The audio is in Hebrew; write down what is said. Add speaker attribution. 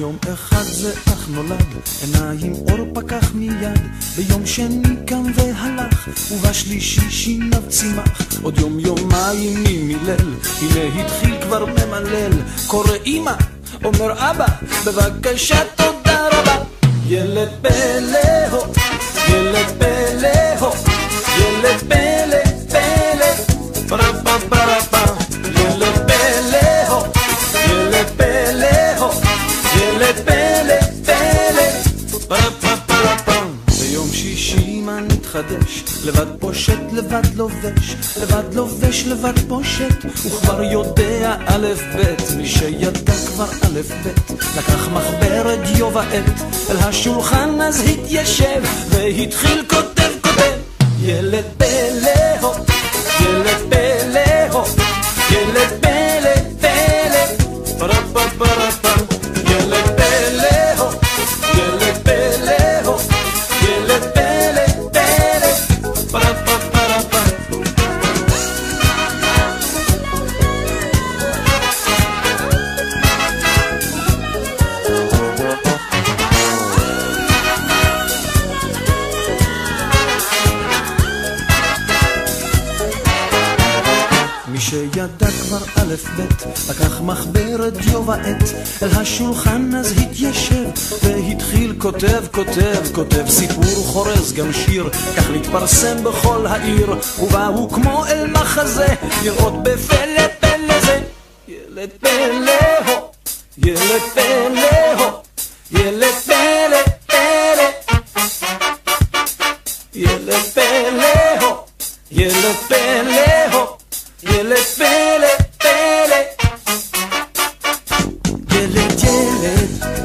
Speaker 1: ביום אחד זה אך נולד, עיניים אור פקח מיד, ביום שני קם והלך, ובשלישי שיניו צימח, עוד יום יומיים ממילל, הנה התחיל כבר ממלל, קורא אמא, אומר אבא, בבקשה תודה רבה. ילד פלא הו, ילד פלא הו, ילד פלא פלא, פרפה פרפה, ילד פלא הו, ילד פלא הו, ילד פלא פלא, פרפה פרפה. ביום שישי מה נתחדש, לבד פושט לבד לובש, לבד לובש לבד פושט, וכבר יודע א' ב', מי שידע כבר א' ב', לקח מחברת דיו ועט, אל השולחן אז התיישב, והתחיל כותב כותב. ילד פלא הו, ילד פלא הו, ילד פלא פלא, פרפה פרפה, ילד פלא הו, ילד פלא הו, ילד פלא פלא, פרפה פרפה. מי שידע כבר א' ב', לקח מחברת דיו ועט, אל השולחן אז התיישב, והתחיל כותב כותב כותב, סיפור חורז גם שיר, כך להתפרסם בכל העיר, ובאו כמו אל מחזה, לראות בפלא פלא זה. ילד פלא הו, ילד פלא הו, ילד פלא פלא, ילד פלא הו, ילד פלא הו, ילד פלא פלא. ילד ילד